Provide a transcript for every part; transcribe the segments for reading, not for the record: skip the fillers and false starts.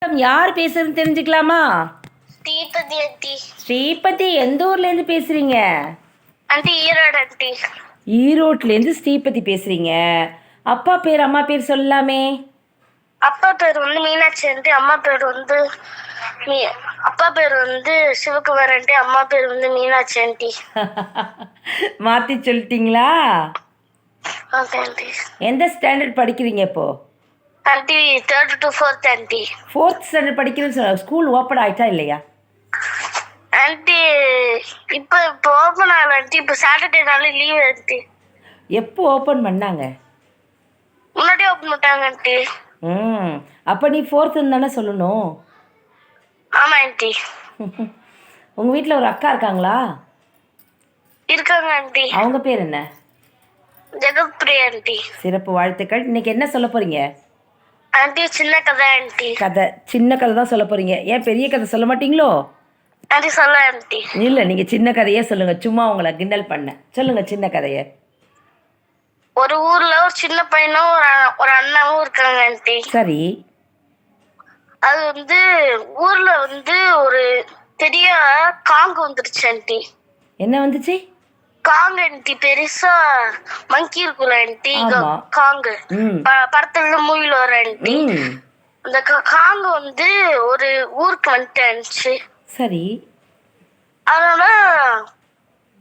யார் பேசுறதுன்னு தெரிஞ்சுக்கலாமா? ஸ்ரீபதி ஆண்டி. ஸ்ரீபதி எந்த ஊர்ல இருந்து பேசுறீங்க? Aunty Erode aunty. ஈரோட்ல இருந்து ஸ்ரீபதி பேசுறீங்க. அப்பா பேர் அம்மா பேர் சொல்லலாமே. அப்பா பேர் வந்து மீனாட்சி ஆண்டி, அம்மா பேர் வந்து அப்பா பேர் வந்து சிவகுமார் ஆண்டி, அம்மா பேர் வந்து மீனாட்சி ஆண்டி. மாத்தி சொல்லிட்டீங்களா? Okay aunty. எந்த ஸ்டாண்டர்ட் படிக்கிறீங்க இப்போ? Aunty 3rd to 4th aunty. 4th standard படிக்கிறேன்னு சொல்ல. ஸ்கூல் ஓப்பன் ஆயிட்டா இல்லையா? ஆண்டி இப்போ ஓப்பன் ஆகல ஆண்டி. இப்போ சாட்டர்டேனால லீவ் ஆண்டி. எப்போ ஓப்பன் பண்ணாங்க? முன்னாடியே ஓப்பன் பண்ணிட்டாங்க ஆண்டி. அப்போ நீ 4th தானே சொல்லணும். ஆமா ஆண்டி. உங்கள் வீட்டில் ஒரு அக்கா இருக்காங்களா? இருக்காங்க ஆண்டி. அவங்க பேர் என்ன? ஜெகத்பிரியா ஆண்டி. சிறப்பு, வாழ்த்துக்கள். இன்னைக்கு என்ன சொல்ல போறீங்க? ஆண்டி சின்ன கதை ஆண்டி. கதை, சின்ன கதை தான் சொல்ல போறீங்க. ஏன் பெரிய கதை சொல்ல மாட்டீங்களோ? ஆண்டி சொல்ல ஆண்டி. இல்லை, நீங்கள் சின்ன கதையே சொல்லுங்க. சும்மா உங்களை கிண்டல் பண்ண சொல்லுங்க சின்ன கதையை. ஒரு ஊர்ல ஒரு சின்ன பையனும் ஒரு அண்ணாவும் இருக்காங்க ஆண்டி. சரி. அது வந்து ஊர்ல வந்து ஒரு பெரிய காங்கு வந்துருச்சு ஆண்டி. என்ன வந்துச்சு? காங்கு ஆண்டி, பெருசா மங்கி இருக்குல்ல ஆண்டி, காங்கு படத்துல மூவில வர ஆண்டி. அந்த காங்கு வந்து ஒரு ஊருக்கு வந்துட்டு. சரி. அதனால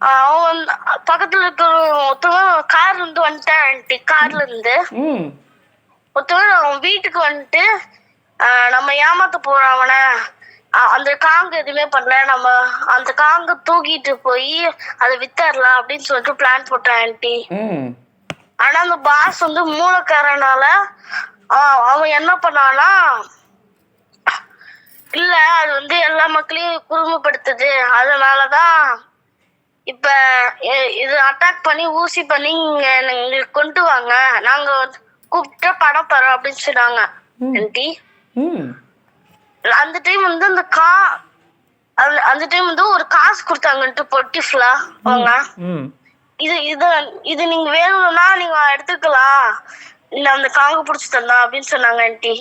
அவன் பக்கத்துல இருக்கிற ஒருத்தவன் கார்ல இருந்து வந்துட்டான் ஆண்டி. கார்ல இருந்து ஒருத்தவன் அவன் வீட்டுக்கு வந்துட்டு, நம்ம ஏமாத்த போறோம் அவனை, அந்த காங்கு எதுவுமே பண்ணல, நம்ம அந்த காங்கு தூக்கிட்டு போய் அதை வித்தரலாம் அப்படின்னு சொல்லிட்டு பிளான் போட்டான் ஆண்டி. ஆனா அந்த பாஸ் வந்து மூலக்காரனால அவன் என்ன பண்ணானா, இல்ல அது வந்து எல்லா மக்களையும் குடும்பப்படுத்துது, அதனாலதான் இப்ப இது அட்டாக் பண்ணி ஊசி பண்ணி எங்களுக்கு கொண்டு வாங்க, நாங்க கூப்பிட்டு படம் தரோம் அப்படின்னு சொன்னாங்க ஆண்டி. அந்த டைம் வந்து அந்த டைம் வந்து ஒரு காசு கொடுத்தாங்கன்ட்டு பொட்டிஃபுல்லா அவங்க, இது நீங்க வேணும்னா நீங்க எடுத்துக்கலாம், அந்த காங்க புடிச்சு தந்தா அப்படின்னு சொன்னாங்க ஆண்டி.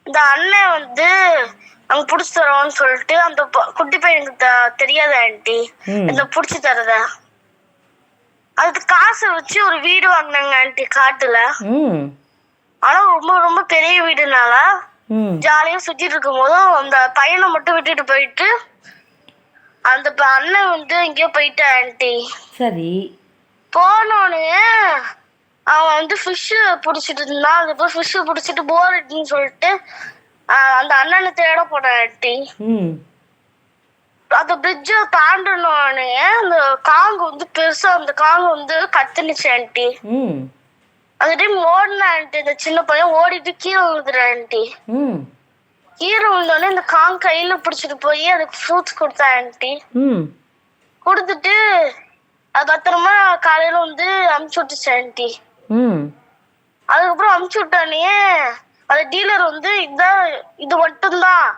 இந்த அண்ணன் வந்து அங்க புடிச்சு தரோம்னு சொல்லிட்டு அந்த குட்டி பையனுக்கு தெரியாது ஆண்டி இந்த புடிச்சு தரத. அதுக்கு காசை வச்சு ஒரு வீடு வாங்கினாங்க ஆண்டி காட்டுல. ஆனா ரொம்ப ரொம்ப பெரிய வீடுனால ஜாலியா சுத்திட்டு இருக்கும் போதும் அந்த பையனை மட்டும் விட்டுட்டு போயிட்டு அந்த அண்ணன் வந்து எங்கேயோ போயிட்டான் ஆண்டி. சரி. போனோன்னு அவன் வந்து ஃபிஷ் புடிச்சிட்டு இருந்தான். அதுக்கப்புறம் ஃபிஷ் புடிச்சிட்டு போர் அடிச்சுன்னு சொல்லிட்டு அந்த அண்ணனை தேட போனான் ஆண்டி. அந்த பிரிட்ஜ தாண்டனோடனே அந்த காங்கு வந்து பெருசா அந்த காங்கு வந்து கத்துனுச்சு ஆண்டி. அந்த டைம் ஓடின ஆண்டி, இந்த சின்ன பையன் ஓடிட்டு கீழே விழுதுறான் ஆண்டி. கீழே விழுந்தோடனே இந்த காங்கு கையில பிடிச்சிட்டு போய் அதுக்கு ஃப்ரூட்ஸ் கொடுத்தா ஆண்டி. கொடுத்துட்டு அது பத்திரமா காலையில வந்து அமுச்சு விட்டுச்சு ஆண்டி. அதுக்கப்புறம் அமுச்சு விட்டானே அந்த டீலர் வந்து இது மட்டும்தான்,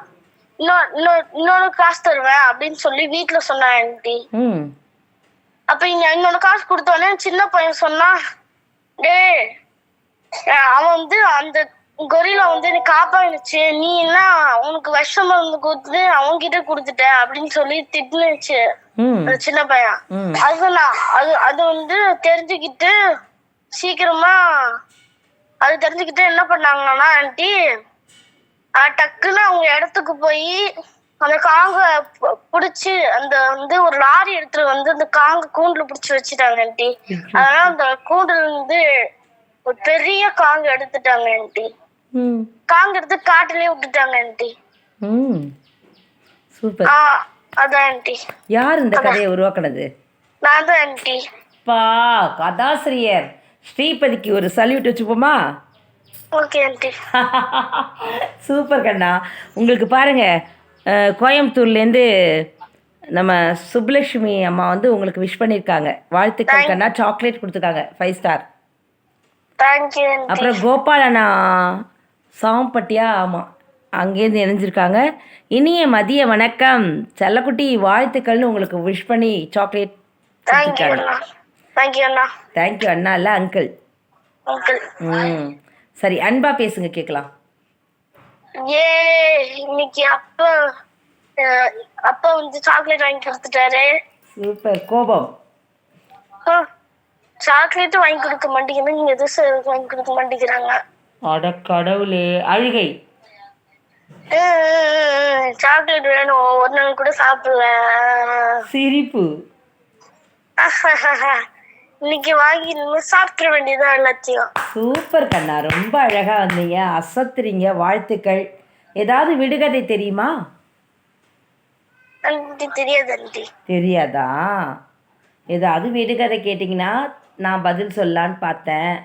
இன்னொன்னு காசு தருவேன் அப்படின்னு சொல்லி வீட்டுல சொன்னான் ஆண்டி. அப்ப இன்னொன்னு காசு கொடுத்தோடனே சின்ன பையன் சொன்னா, டேய் அவன் வந்து அந்த கொரிலா வந்து எனக்கு காப்பாடுச்சு, நீ என்ன உனக்கு விஷம் மருந்து கொடுத்து அவன்கிட்ட குடுத்துட்ட அப்படின்னு சொல்லி திட்டுனுச்சு அந்த சின்ன பையன். அது வந்து தெரிஞ்சுக்கிட்டு சீக்கிரமா அது தெரிஞ்சுக்கிட்டு என்ன பண்ணாங்கன்னா ஆண்டி, டக்குன்னு அவங்க இடத்துக்கு போய் அந்த காங்க புடிச்சு அந்த வந்து ஒரு லாரி எடுத்துட்டு வந்து அந்த காங்க கூண்டுல புடிச்சு வச்சுட்டாங்க ஆண்டி. அதனால அந்த கூண்டுல இருந்து ஒரு பெரிய காங்க எடுத்துட்டாங்க ஆண்டி. காங்க எடுத்து காட்டுலயே விட்டுட்டாங்க ஆண்டி. சூப்பர். அதான் ஆண்டி. யார் இந்த கதையை உருவாக்குனது? நான் தான் ஆண்டி. கதாசிரியர் ஸ்ரீபதிக்கு ஒரு சல்யூட் வச்சுப்போமா? Okay aunty. சூப்பர் கண்ணா. உங்களுக்கு பாருங்க, கோயம்புத்தூர்லேருந்து நம்ம சுப்புலட்சுமி அம்மா வந்து உங்களுக்கு விஷ் பண்ணியிருக்காங்க. வாழ்த்துக்கள் கண்ணா. சாக்லேட் கொடுத்துருக்காங்க 5 ஸ்டார். அப்புறம் கோபால் அண்ணா சாம்பட்டியா, ஆமாம், அங்கேருந்து இணைஞ்சிருக்காங்க. இனிய மதிய வணக்கம் செல்லக்குட்டி, வாழ்த்துக்கள்னு உங்களுக்கு விஷ் பண்ணி சாக்லேட் கொடுத்துருக்காங்க. தேங்க்யூ அண்ணா, இல்லை அங்கிள். சரி, அன்பா பேசுங்க கேட்கலாம். ஏ இன்னைக்கு அப்பா வந்து சாக்லேட் வாங்கி கொடுத்துட்டாரு. சூப்பர். கோபம்? சாக்லேட்டும் வாங்கி கொடுக்க மாட்டேங்குது, நீங்க எதுவும் வாங்கி கொடுக்க மாட்டேங்கிறாங்க. அட கடவுளே. அழுகை? சாக்லேட் வேணும், ஒரு நாள் கூட சாப்பிடுவேன். சிரிப்பு? இன்னைக்கு வாங்கி சாப்பிட வேண்டியதான் எல்லாத்தையும். சூப்பர் கண்ணா, ரொம்ப அழகா வந்தீங்க, அசத்துறீங்க, வாழ்த்துக்கள். ஏதாவது விடுகதை தெரியுமா? தெரியாது ஆண்டி. தெரியாதா? ஏதாவது விடுகதை கேட்டிங்கன்னா நான் பதில் சொல்லலான்னு பார்த்தேன்.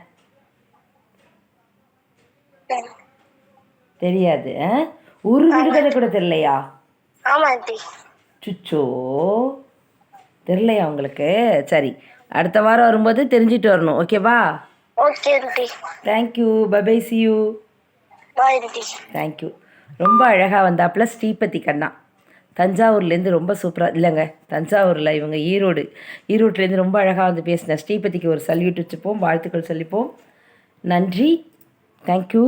தெரியாது. ஒரு விடுகதை கூட தெரியலையா? ஆமா ஆண்டி. சுச்சோ, தெரியலையா உங்களுக்கு? சரி, அடுத்த வாரம் வரும்போது தெரிஞ்சிட்டு வரணும். ஓகேவா? Okay aunty. Thank you. Bye see you. Bye aunty. Thank you. ரொம்ப அழகாக வந்தாப்புல ஸ்ரீபதி கண்ணா. தஞ்சாவூர்லேருந்து ரொம்ப சூப்பராக, இல்லைங்க தஞ்சாவூரில், இவங்க ஈரோட்லேருந்து ரொம்ப அழகாக வந்து பேசினேன். ஸ்ரீபதிக்கு ஒரு சல்யூட் வச்சுப்போம், வாழ்த்துக்கள் சொல்லிப்போம். நன்றி. தேங்க்யூ.